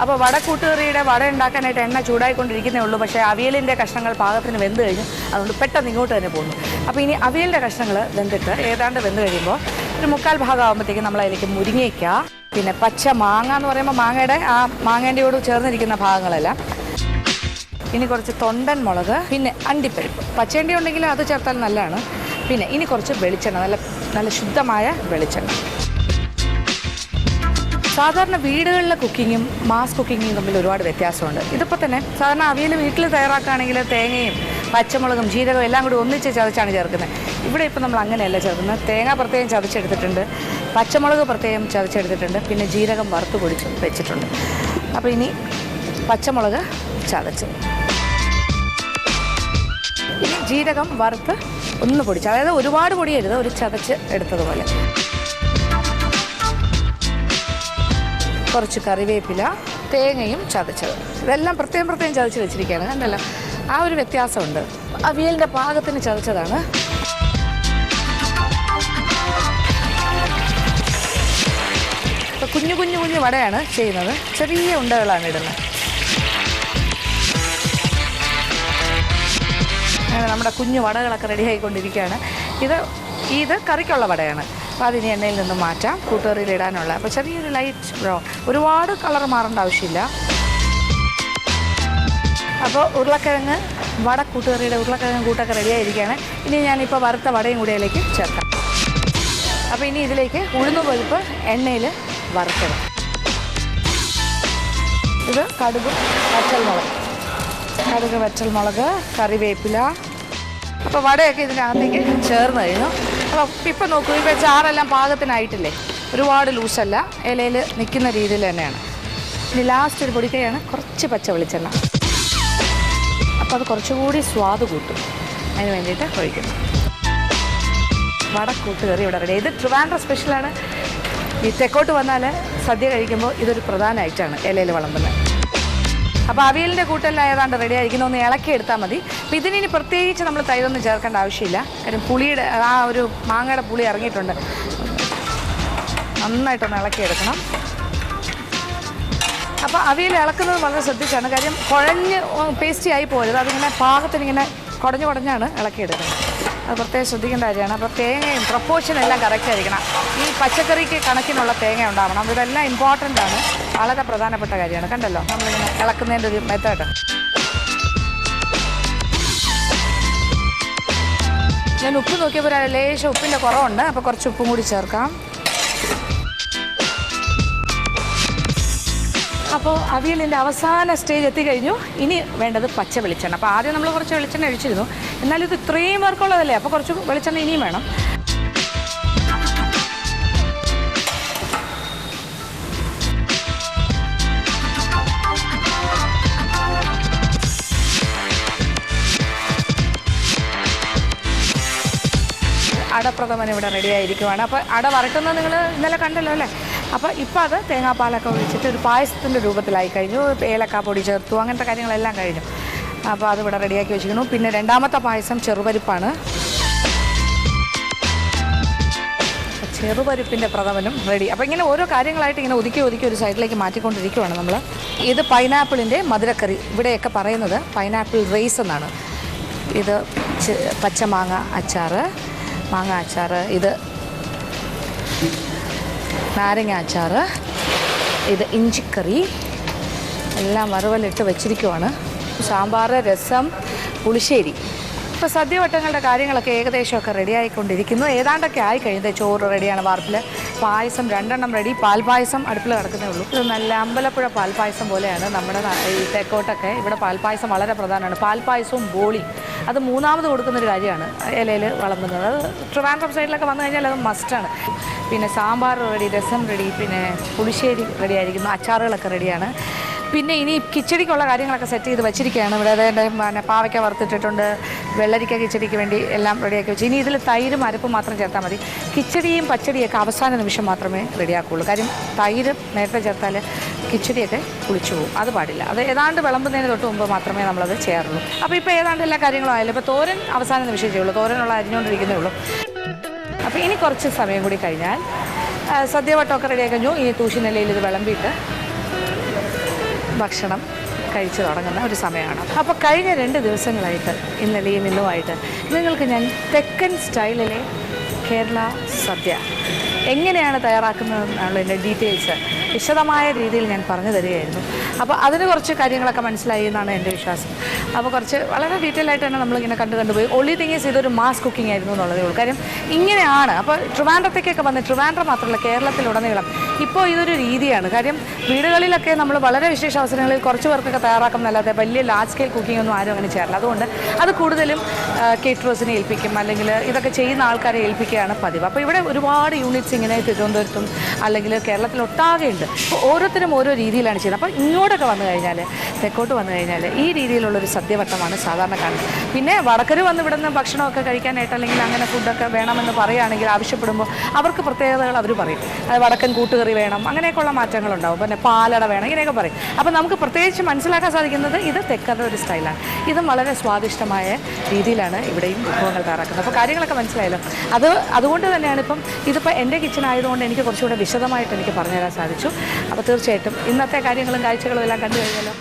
അപ്പോൾ വടക്കൂട്ടുകറിയുടെ വട ഉണ്ടാക്കാനായിട്ട് എണ്ണ ചൂടായിക്കൊണ്ടിരിക്കുന്നേ ഉള്ളൂ. പക്ഷേ അവിയലിൻ്റെ കഷ്ണങ്ങൾ പാകത്തിന് വെന്ത് കഴിഞ്ഞു. അതുകൊണ്ട് പെട്ടെന്ന് ഇങ്ങോട്ട് തന്നെ പോകുന്നു. അപ്പോൾ ഇനി അവിയലിൻ്റെ കഷ്ണങ്ങൾ വെന്തിട്ട് ഏതാണ്ട് വെന്ത് കഴിയുമ്പോൾ ഒരു 3/4 ഭാഗം ആകുമ്പോഴത്തേക്കും നമ്മൾ അതിലേക്ക് മുരിങ്ങയ്ക്ക, പിന്നെ പച്ച മാങ്ങ എന്ന് പറയുമ്പോൾ മാങ്ങയുടെ ആ മാങ്ങേൻ്റെയോട് ചേർന്നിരിക്കുന്ന ഭാഗങ്ങളെല്ലാം, ഇനി കുറച്ച് തൊണ്ടൻ മുളക്, പിന്നെ അണ്ടിപ്പരിപ്പ്. പച്ചേണ്ടി ഉണ്ടെങ്കിൽ അത് ചേർത്താൽ നല്ലതാണ്. പിന്നെ ഇനി കുറച്ച് വെളിച്ചെണ്ണ, നല്ല ശുദ്ധമായ വെളിച്ചെണ്ണ. സാധാരണ വീടുകളിലെ കുക്കിങ്ങും മാസ് കുക്കിങ്ങും തമ്മിൽ ഒരുപാട് വ്യത്യാസമുണ്ട്. ഇതിപ്പോൾ തന്നെ സാധാരണ അവിയൽ വീട്ടിൽ തയ്യാറാക്കുകയാണെങ്കിൽ തേങ്ങയും പച്ചമുളകും ജീരകവും എല്ലാം കൂടി ഒന്നിച്ച് ചതച്ചാണ് ചേർക്കുന്നത്. ഇവിടെ ഇപ്പോൾ നമ്മൾ അങ്ങനെയല്ല ചേർക്കുന്നത്. തേങ്ങ പ്രത്യേകം ചതച്ചെടുത്തിട്ടുണ്ട്, പച്ചമുളക് പ്രത്യേകം ചതച്ചെടുത്തിട്ടുണ്ട്, പിന്നെ ജീരകം വറുത്ത് പൊടിച്ച് വെച്ചിട്ടുണ്ട്. അപ്പോൾ ഇനി പച്ചമുളക് ചതച്ച്, ഇനി ജീരകം വറുത്ത് ഒന്ന് പൊടിച്ച്, അതായത് ഒരുപാട് പൊടിയരുത്, ഒരു ചതച്ച് എടുത്തതുപോലെ. കുറച്ച് കറിവേപ്പില, തേങ്ങയും ചതച്ചത്, ഇതെല്ലാം പ്രത്യേകം ചതച്ച് വെച്ചിരിക്കുകയാണ്. കണ്ടല്ലോ, ആ ഒരു വ്യത്യാസമുണ്ട്. അവിയലിൻ്റെ പാകത്തിന് ചതച്ചതാണ്. ഇപ്പോൾ കുഞ്ഞു വടയാണ് ചെയ്യുന്നത്. ചെറിയ ഉണ്ടകളാണ് ഇടുന്നത്. അങ്ങനെ നമ്മുടെ കുഞ്ഞു വടകളൊക്കെ റെഡി ആയിക്കൊണ്ടിരിക്കുകയാണ്. ഇത് കറിക്കുള്ള വടയാണ്. അപ്പോൾ അതിന് എണ്ണയിൽ നിന്ന് മാറ്റാം, കൂട്ടുകറിയിൽ ഇടാനുള്ള. അപ്പോൾ ചെറിയൊരു ലൈറ്റ് ബ്രൗൺ, ഒരുപാട് കളർ മാറേണ്ട ആവശ്യമില്ല. അപ്പോൾ ഉരുളക്കിഴങ്ങ് കൂട്ടുകറിയുടെ ഉരുളക്കിഴങ്ങ് കൂട്ടൊക്കെ റെഡി ആയിരിക്കുകയാണ്. ഇനി ഞാനിപ്പോൾ വറുത്ത വടയും കൂടി അതിലേക്ക് ചേർക്കാം. അപ്പോൾ ഇനി ഇതിലേക്ക് ഉഴുന്നുപരിപ്പ് എണ്ണയിൽ വറുത്തത്, ഇത് കടുക് വറ്റൽമുളക്, കറിവേപ്പില. അപ്പോൾ വടയൊക്കെ ഇതിനകത്തേക്ക് ചേർന്ന് കഴിഞ്ഞു. അപ്പോൾ ഇപ്പം നോക്കൂ, ഈ ചാറെല്ലാം പാകത്തിനായിട്ടില്ലേ, ഒരുപാട് ലൂസല്ല, ഇലയിൽ നിൽക്കുന്ന രീതിയിൽ തന്നെയാണ്. ഇനി ലാസ്റ്റ് ഒരു പൊടിക്കൈയാണ് കുറച്ച് പച്ച വെളിച്ചെണ്ണ. അപ്പോൾ അത് കുറച്ചുകൂടി സ്വാദ് കൂട്ടും, അതിന് വേണ്ടിയിട്ട് ഒഴിക്കുന്നു. വടക്കൂട്ടുകറി ഇവിടെ റെഡി. ഇത് ട്രിവാൻഡ്രം സ്പെഷ്യലാണ്. ഈ തെക്കോട്ട് വന്നാൽ സദ്യ കഴിക്കുമ്പോൾ ഇതൊരു പ്രധാന ഐറ്റമാണ് ഇലയിൽ വിളമ്പുന്നത്. അപ്പോൾ അവിയലിൻ്റെ കൂട്ടെല്ലാം ഏതാണ്ട് റെഡി ആയിരിക്കുന്നു. ഒന്ന് ഇളക്കി എടുത്താൽ മതി. അപ്പോൾ ഇതിനി പ്രത്യേകിച്ച് നമ്മൾ തൈരൊന്നും ചേർക്കേണ്ട ആവശ്യമില്ല. കാര്യം പുളിയുടെ ആ ഒരു മാങ്ങയുടെ പുളി ഇറങ്ങിയിട്ടുണ്ട്. നന്നായിട്ടൊന്ന് ഇളക്കിയെടുക്കണം. അപ്പോൾ അവിയൽ ഇളക്കുന്നത് വളരെ ശ്രദ്ധിച്ചാണ്. കാര്യം കുഴഞ്ഞ് പേസ്റ്റി ആയി പോരുത്. അതിങ്ങനെ പാകത്തിനിങ്ങനെ കുടഞ്ഞാണ് ഇളക്കിയെടുക്കുന്നത്. അത് പ്രത്യേകം ശ്രദ്ധിക്കേണ്ട കാര്യമാണ്. അപ്പോൾ തേങ്ങയും പ്രപ്പോർഷനും എല്ലാം കറക്റ്റ് ആയിരിക്കണം. ഈ പച്ചക്കറിക്ക് കണക്കിനുള്ള തേങ്ങ ഉണ്ടാവണം. ഇതെല്ലാം ഇമ്പോർട്ടൻ്റ് ആണ്, വളരെ പ്രധാനപ്പെട്ട കാര്യമാണ്. കണ്ടല്ലോ, നമ്മളിങ്ങനെ ഇളക്കുന്നതിൻ്റെ ഒരു മെത്തേഡ്. ഞാൻ ഉപ്പ് നോക്കിയപ്പോൾ ഒരു ലേശം ഉപ്പിൻ്റെ കുറവുണ്ട്. അപ്പോൾ കുറച്ച് ഉപ്പും കൂടി ചേർക്കാം. അപ്പോൾ അവിയലിൻ്റെ അവസാന സ്റ്റേജ് എത്തിക്കഴിഞ്ഞു. ഇനി വേണ്ടത് പച്ച വെളിച്ചെണ്ണ. അപ്പോൾ ആദ്യം നമ്മൾ കുറച്ച് വെളിച്ചെണ്ണ ഒഴിച്ചിരുന്നു. എന്നാലും ഇത് ഇത്രയും പേർക്കുള്ളതല്ലേ, അപ്പോൾ കുറച്ച് വെളിച്ചെണ്ണ ഇനിയും വേണം. അടപ്രഥമൻ ഇവിടെ റെഡി ആയിരിക്കുവാണ്. അപ്പോൾ അട വറക്കുന്നത് നിങ്ങൾ ഇന്നലെ കണ്ടല്ലോ അല്ലേ. അപ്പോൾ ഇപ്പോൾ അത് തേങ്ങാപ്പാലൊക്കെ ഒഴിച്ചിട്ട് ഒരു പായസത്തിൻ്റെ രൂപത്തിലായി കഴിഞ്ഞു. ഏലക്കാപ്പൊടി ചേർത്തു, അങ്ങനത്തെ കാര്യങ്ങളെല്ലാം കഴിഞ്ഞു. അപ്പോൾ അതിവിടെ റെഡിയാക്കി വെച്ചിരിക്കുന്നു. പിന്നെ രണ്ടാമത്തെ പായസം ചെറുപരിപ്പാണ്. ചെറുപരിപ്പിൻ്റെ പ്രഥമനും റെഡി. അപ്പോൾ ഇങ്ങനെ ഓരോ കാര്യങ്ങളായിട്ട് ഇങ്ങനെ ഒതുക്കി ഒരു സൈഡിലേക്ക് മാറ്റിക്കൊണ്ടിരിക്കുകയാണ് നമ്മൾ. ഇത് പൈനാപ്പിളിൻ്റെ മധുരക്കറി, ഇവിടെയൊക്കെ പറയുന്നത് പൈനാപ്പിൾ റൈസ് എന്നാണ്. ഇത് പച്ചമാങ്ങ അച്ചാർ, ഇത് നാരങ്ങ അച്ചാർ, ഇത് ഇഞ്ചിക്കറി, എല്ലാം വറുവലിട്ട് വെച്ചിരിക്കുവാണ്. സാമ്പാർ, രസം, പുളിശ്ശേരി. ഇപ്പോൾ സദ്യവട്ടങ്ങളുടെ കാര്യങ്ങളൊക്കെ ഏകദേശമൊക്കെ റെഡി ആയിക്കൊണ്ടിരിക്കുന്നു. ഏതാണ്ടൊക്കെ ആയി കഴിഞ്ഞത്. ചോറ് റെഡിയാണ്, വാർപ്പിൽ പായസം 2 റെഡി. പാൽപ്പായസം അടുപ്പിൽ കിടക്കുന്നേ ഉള്ളൂ. ഇത് നല്ല അമ്പലപ്പുഴ പാൽപ്പായസം പോലെയാണ് നമ്മുടെ ഈ തെക്കോട്ടൊക്കെ. ഇവിടെ പാൽപ്പായസം വളരെ പ്രധാനമാണ്. പാൽപ്പായസവും ബോളി, അത് മൂന്നാമത് കൊടുക്കുന്നൊരു കാര്യമാണ് ഇലയിൽ വിളമ്പുന്നത്. അത് ട്രിവാൻഡ്രം സൈഡിലൊക്കെ വന്നു കഴിഞ്ഞാൽ അത് മസ്റ്റാണ്. പിന്നെ സാമ്പാർ റെഡി, രസം റെഡി, പിന്നെ പുളിശ്ശേരി റെഡി ആയിരിക്കുന്നു, അച്ചാറുകളൊക്കെ റെഡിയാണ്. പിന്നെ ഇനി കിച്ചടിക്കുള്ള കാര്യങ്ങളൊക്കെ സെറ്റ് ചെയ്ത് വെച്ചിരിക്കുകയാണ്. ഇവിടെ പിന്നെ പാവയ്ക്ക വറുത്തിട്ടിട്ടുണ്ട്, വെള്ളരിക്ക കിച്ചടിക്ക് വേണ്ടി എല്ലാം റെഡിയാക്കി വെച്ചു. ഇനി ഇതിൽ തൈരും അരപ്പും മാത്രം ചേർത്താൽ മതി. കിച്ചടിയും പച്ചടിയൊക്കെ അവസാന നിമിഷം മാത്രമേ റെഡിയാക്കുകയുള്ളൂ. കാര്യം തൈര് നേരത്തെ ചേർത്താൽ കിച്ചടിയൊക്കെ പുളിച്ചു പോകും, അത് പാടില്ല. അത് ഏതാണ്ട് വിളമ്പുന്നതിന് തൊട്ട് മുമ്പ് മാത്രമേ നമ്മളത് ചെയ്യാറുള്ളൂ. അപ്പോൾ ഇപ്പോൾ ഏതാണ്ട് എല്ലാ കാര്യങ്ങളും ആയാലും ഇപ്പോൾ തോരൻ അവസാന നിമിഷം ചെയ്യുള്ളൂ. തോരനുള്ള അരിഞ്ഞുകൊണ്ടിരിക്കുന്നേ ഉള്ളൂ. അപ്പോൾ ഇനി കുറച്ച് സമയം കൂടി കഴിഞ്ഞാൽ സദ്യവട്ടമൊക്കെ റെഡിയായി കഴിഞ്ഞു. ഈ തൂശിനിലയിൽ ഇത് വിളമ്പിയിട്ട് ഭക്ഷണം കഴിച്ച് തുടങ്ങുന്ന ഒരു സമയമാണ്. അപ്പോൾ കഴിഞ്ഞ 2 ദിവസങ്ങളായിട്ട് ഇന്നലെയും ഇന്നുമായിട്ട് നിങ്ങൾക്ക് ഞാൻ തെക്കൻ സ്റ്റൈലിലെ കേരള സദ്യ എങ്ങനെയാണ് തയ്യാറാക്കുന്നതെന്നുള്ളതിൻ്റെ ഡീറ്റെയിൽസ് വിശദമായ രീതിയിൽ ഞാൻ പറഞ്ഞു തരികയായിരുന്നു. അപ്പോൾ അതിന് കുറച്ച് കാര്യങ്ങളൊക്കെ മനസ്സിലായി എന്നാണ് എൻ്റെ വിശ്വാസം. അപ്പോൾ കുറച്ച് വളരെ ഡീറ്റെയിൽ ആയിട്ട് തന്നെ നമ്മളിങ്ങനെ കണ്ടുപോയി. ഒളി തിങ്ങീസ് ഇതൊരു മാസ് കുക്കിംഗ് ആയിരുന്നു എന്നുള്ളതേ ഉള്ളൂ. കാര്യം ഇങ്ങനെയാണ്. അപ്പോൾ ട്രിവാൻഡ്രത്തേക്കൊക്കെ വന്ന് ട്രിവാൻഡ്രം മാത്രമല്ല കേരളത്തിലുടനീളം ഇപ്പോൾ ഇതൊരു രീതിയാണ്. കാര്യം വീടുകളിലൊക്കെ നമ്മൾ വളരെ വിശേഷ അവസരങ്ങളിൽ കുറച്ച് പേർക്കൊക്കെ തയ്യാറാക്കുന്നല്ലാതെ വലിയ ലാർജ് സ്കെയിൽ കുക്കിംഗ് ഒന്നും ആരും അങ്ങനെ ചെയ്യാറില്ല. അതുകൊണ്ട് അത് കൂടുതലും കേറ്ററേഴ്സിനെ ഏൽപ്പിക്കും, അല്ലെങ്കിൽ ഇതൊക്കെ ചെയ്യുന്ന ആൾക്കാരെ ഏൽപ്പിക്കുകയാണ് പതിവ്. അപ്പോൾ ഇവിടെ ഒരുപാട് യൂണിറ്റ്സ് ഇങ്ങനെ തിരുവനന്തപുരത്തും അല്ലെങ്കിൽ കേരളത്തിലൊട്ടാകെ ഉണ്ട്. അപ്പോൾ ഓരോരുത്തരും ഓരോ രീതിയിലാണ് ചെയ്യുന്നത്. അപ്പോൾ ഇങ്ങോട്ടൊക്കെ വന്നു കഴിഞ്ഞാൽ, തെക്കോട്ട് വന്നു കഴിഞ്ഞാൽ ഈ രീതിയിലുള്ളൊരു സദ്യവട്ടമാണ് സാധാരണ കാണുന്നത്. പിന്നെ വടക്കര് വന്ന് ഇവിടെ നിന്ന് ഭക്ഷണമൊക്കെ കഴിക്കാനായിട്ട് അല്ലെങ്കിൽ അങ്ങനെ ഫുഡൊക്കെ വേണമെന്ന് പറയുകയാണെങ്കിൽ ആവശ്യപ്പെടുമ്പോൾ അവർക്ക് പ്രത്യേകതകൾ അവർ പറയും. അത് വടക്കൻ കൂട്ടുകറി വേണം, അങ്ങനെയൊക്കെയുള്ള മാറ്റങ്ങളുണ്ടാവും. പിന്നെ പാലട വേണം, ഇങ്ങനെയൊക്കെ പറയും. അപ്പോൾ നമുക്ക് പ്രത്യേകിച്ച് മനസ്സിലാക്കാൻ സാധിക്കുന്നത് ഇത് തെക്കരുടെ ഒരു സ്റ്റൈലാണ്. ഇതും വളരെ സ്വാദിഷ്ടമായ രീതിയിലാണ് ഇവിടെയും വിഭവങ്ങൾ തയ്യാറാക്കുന്നത്. അപ്പോൾ കാര്യങ്ങളൊക്കെ മനസ്സിലായല്ലോ. അതുകൊണ്ട് തന്നെയാണ് ഇതിപ്പോൾ എൻ്റെ കിച്ചൺ ആയതുകൊണ്ട് എനിക്ക് കുറച്ചുകൂടെ വിശദമായിട്ട് എനിക്ക് പറഞ്ഞുതരാൻ സാധിച്ചു. അപ്പോൾ തീർച്ചയായിട്ടും ഇന്നത്തെ കാര്യങ്ങളും കാഴ്ചകളും എല്ലാം കണ്ടു കഴിഞ്ഞല്ലോ.